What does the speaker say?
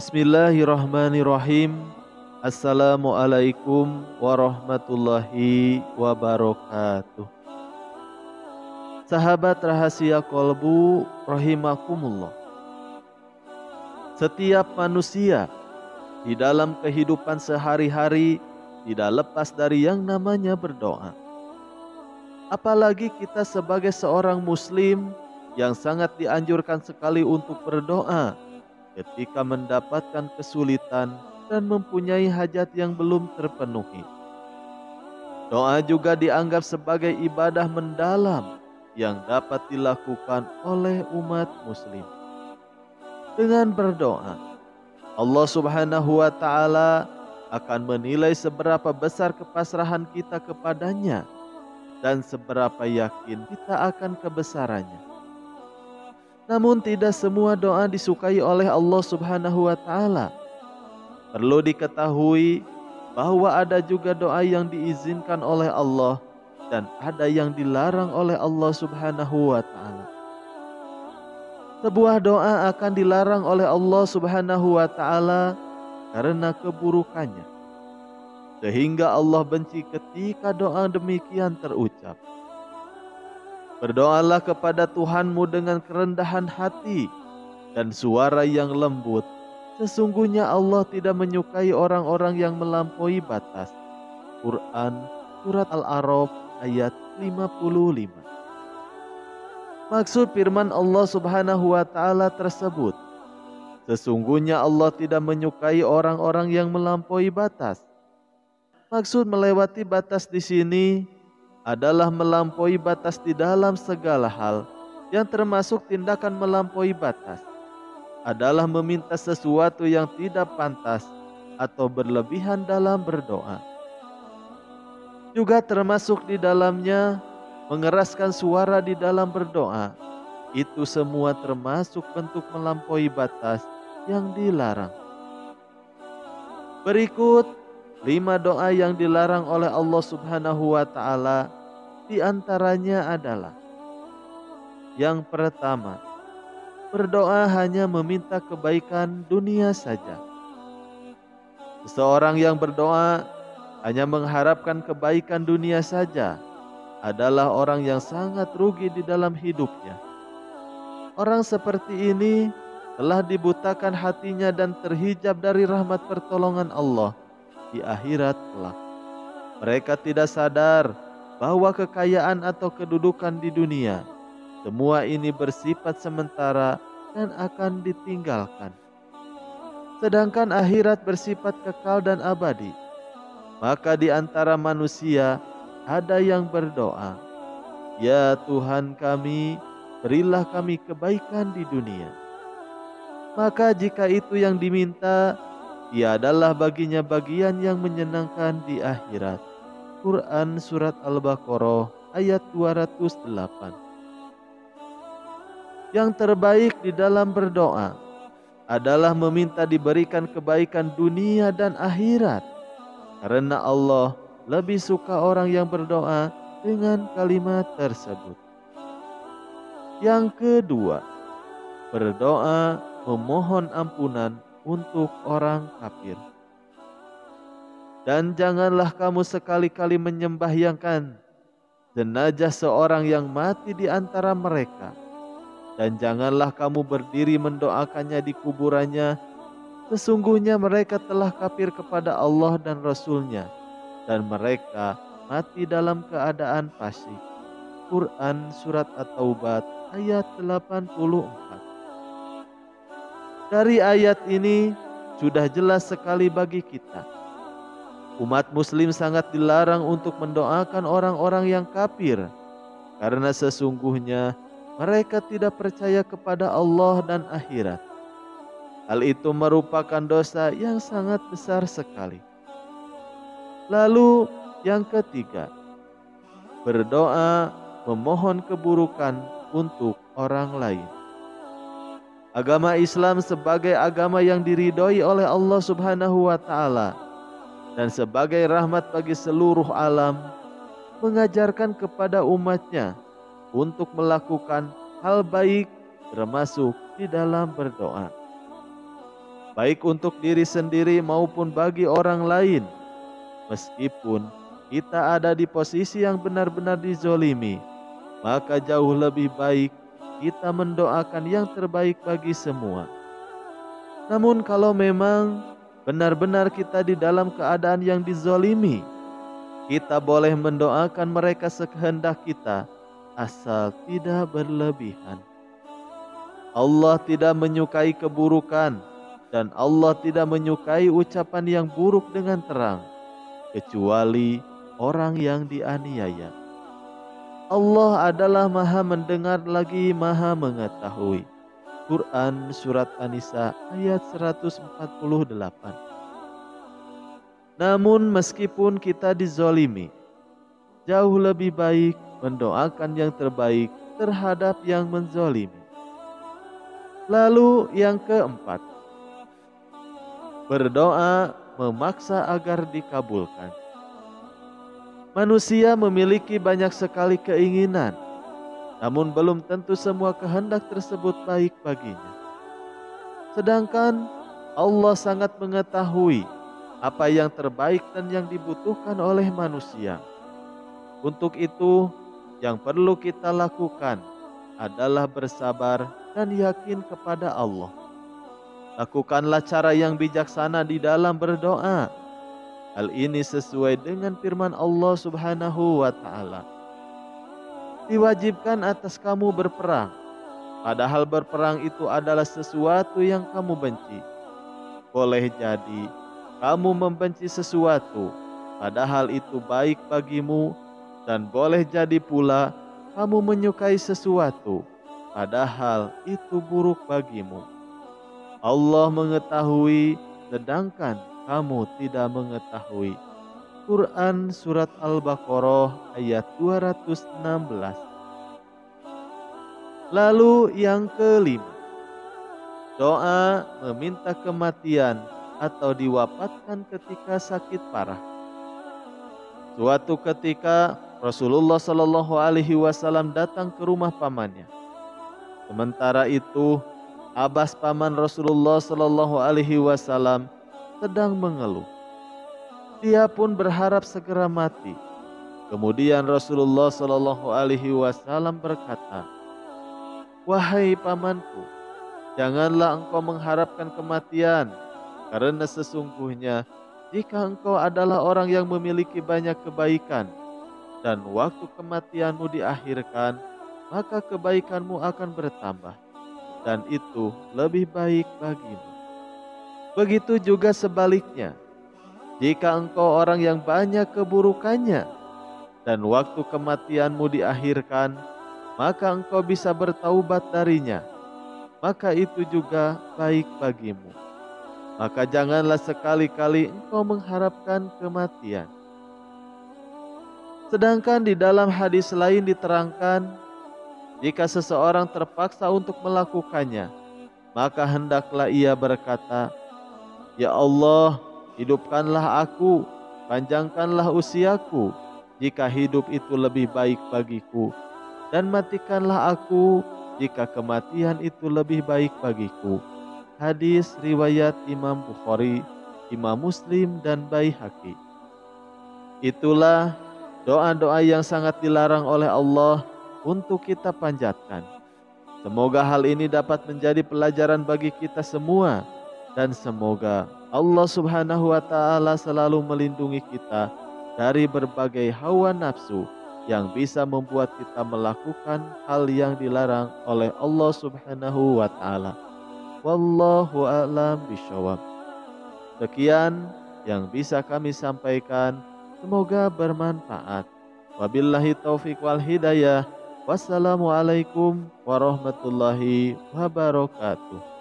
Bismillahirrahmanirrahim. Assalamualaikum warahmatullahi wabarakatuh. Sahabat rahasia kolbu rahimakumullah. Setiap manusia di dalam kehidupan sehari-hari tidak lepas dari yang namanya berdoa. Apalagi kita sebagai seorang muslim yang sangat dianjurkan sekali untuk berdoa ketika mendapatkan kesulitan dan mempunyai hajat yang belum terpenuhi. Doa juga dianggap sebagai ibadah mendalam yang dapat dilakukan oleh umat muslim. Dengan berdoa, Allah Subhanahu wa Ta'ala akan menilai seberapa besar kepasrahan kita kepadanya dan seberapa yakin kita akan kebesarannya. Namun tidak semua doa disukai oleh Allah Subhanahu wa Ta'ala. Perlu diketahui bahwa ada juga doa yang diizinkan oleh Allah dan ada yang dilarang oleh Allah Subhanahu wa Ta'ala. Sebuah doa akan dilarang oleh Allah Subhanahu wa Ta'ala karena keburukannya, sehingga Allah benci ketika doa demikian terucap. Berdoalah kepada Tuhanmu dengan kerendahan hati dan suara yang lembut. Sesungguhnya Allah tidak menyukai orang-orang yang melampaui batas. Quran Surat Al-A'raf ayat 55. Maksud firman Allah Subhanahu wa Ta'ala tersebut, sesungguhnya Allah tidak menyukai orang-orang yang melampaui batas. Maksud melewati batas di sini adalah melampaui batas di dalam segala hal, yang termasuk tindakan melampaui batas adalah meminta sesuatu yang tidak pantas atau berlebihan dalam berdoa. Juga termasuk di dalamnya mengeraskan suara di dalam berdoa. Itu semua termasuk bentuk melampaui batas yang dilarang. Berikut 5 doa yang dilarang oleh Allah Subhanahu wa Ta'ala. Di antaranya adalah: yang pertama, berdoa hanya meminta kebaikan dunia saja. Seseorang yang berdoa hanya mengharapkan kebaikan dunia saja adalah orang yang sangat rugi di dalam hidupnya. Orang seperti ini telah dibutakan hatinya dan terhijab dari rahmat pertolongan Allah di akhirat kelak. Mereka tidak sadar bahwa kekayaan atau kedudukan di dunia, semua ini bersifat sementara dan akan ditinggalkan. Sedangkan akhirat bersifat kekal dan abadi. Maka di antara manusia ada yang berdoa, "Ya Tuhan kami, berilah kami kebaikan di dunia." Maka jika itu yang diminta, ia adalah baginya bagian yang menyenangkan di akhirat. Quran Surat Al-Baqarah ayat 208. Yang terbaik di dalam berdoa adalah meminta diberikan kebaikan dunia dan akhirat, karena Allah lebih suka orang yang berdoa dengan kalimat tersebut. Yang kedua, berdoa memohon ampunan untuk orang kafir. Dan janganlah kamu sekali-kali menyembahyangkan jenazah seorang yang mati di antara mereka. Dan janganlah kamu berdiri mendoakannya di kuburannya. Sesungguhnya mereka telah kafir kepada Allah dan Rasul-Nya, dan mereka mati dalam keadaan fasik. Quran Surat At-Taubah ayat 84. Dari ayat ini sudah jelas sekali bagi kita, umat muslim sangat dilarang untuk mendoakan orang-orang yang kafir, karena sesungguhnya mereka tidak percaya kepada Allah dan akhirat. Hal itu merupakan dosa yang sangat besar sekali. Lalu yang ketiga, berdoa memohon keburukan untuk orang lain. Agama Islam sebagai agama yang diridhoi oleh Allah Subhanahu wa Ta'ala dan sebagai rahmat bagi seluruh alam, mengajarkan kepada umatnya untuk melakukan hal baik termasuk di dalam berdoa. baik untuk diri sendiri maupun bagi orang lain. Meskipun kita ada di posisi yang benar-benar dizolimi, maka jauh lebih baik kita mendoakan yang terbaik bagi semua. Namun kalau memang benar-benar kita di dalam keadaan yang dizolimi, kita boleh mendoakan mereka sekehendak kita, asal tidak berlebihan. Allah tidak menyukai keburukan, dan Allah tidak menyukai ucapan yang buruk dengan terang, kecuali orang yang dianiaya. Allah adalah Maha mendengar lagi Maha mengetahui. Quran Surat An-Nisa ayat 148. Namun meskipun kita dizolimi, jauh lebih baik mendoakan yang terbaik terhadap yang menzolimi. Lalu yang keempat, berdoa memaksa agar dikabulkan. Manusia memiliki banyak sekali keinginan, namun belum tentu semua kehendak tersebut baik baginya. Sedangkan Allah sangat mengetahui apa yang terbaik dan yang dibutuhkan oleh manusia. Untuk itu, yang perlu kita lakukan adalah bersabar dan yakin kepada Allah. Lakukanlah cara yang bijaksana di dalam berdoa. Hal ini sesuai dengan firman Allah Subhanahu wa Ta'ala. Diwajibkan atas kamu berperang, padahal berperang itu adalah sesuatu yang kamu benci. Boleh jadi kamu membenci sesuatu, padahal itu baik bagimu, dan boleh jadi pula kamu menyukai sesuatu, padahal itu buruk bagimu. Allah mengetahui, sedangkan kamu tidak mengetahui. Quran Surat Al-Baqarah ayat 216. Lalu yang kelima, doa meminta kematian atau diwafatkan ketika sakit parah. Suatu ketika Rasulullah Shallallahu Alaihi Wasallam datang ke rumah pamannya. Sementara itu Abbas paman Rasulullah Shallallahu Alaihi Wasallam sedang mengeluh. Dia pun berharap segera mati. Kemudian Rasulullah Shallallahu Alaihi Wasallam berkata, "Wahai pamanku, janganlah engkau mengharapkan kematian, karena sesungguhnya jika engkau adalah orang yang memiliki banyak kebaikan, dan waktu kematianmu diakhirkan, maka kebaikanmu akan bertambah, dan itu lebih baik bagimu. Begitu juga sebaliknya, jika engkau orang yang banyak keburukannya, dan waktu kematianmu diakhirkan, maka engkau bisa bertaubat darinya, maka itu juga baik bagimu. Maka janganlah sekali-kali engkau mengharapkan kematian." Sedangkan di dalam hadis lain diterangkan, jika seseorang terpaksa untuk melakukannya, maka hendaklah ia berkata, "Ya Allah, hidupkanlah aku, panjangkanlah usiaku, jika hidup itu lebih baik bagiku, dan matikanlah aku, jika kematian itu lebih baik bagiku." Hadis riwayat Imam Bukhari, Imam Muslim, dan Baihaqi. Itulah doa-doa yang sangat dilarang oleh Allah untuk kita panjatkan. Semoga hal ini dapat menjadi pelajaran bagi kita semua, dan semoga Allah Subhanahu wa Ta'ala selalu melindungi kita dari berbagai hawa nafsu yang bisa membuat kita melakukan hal yang dilarang oleh Allah Subhanahu wa Ta'ala. Wallahu a'lam bishawab. Sekian yang bisa kami sampaikan, semoga bermanfaat. Wabillahi taufiq wal hidayah. Wassalamualaikum warahmatullahi wabarakatuh.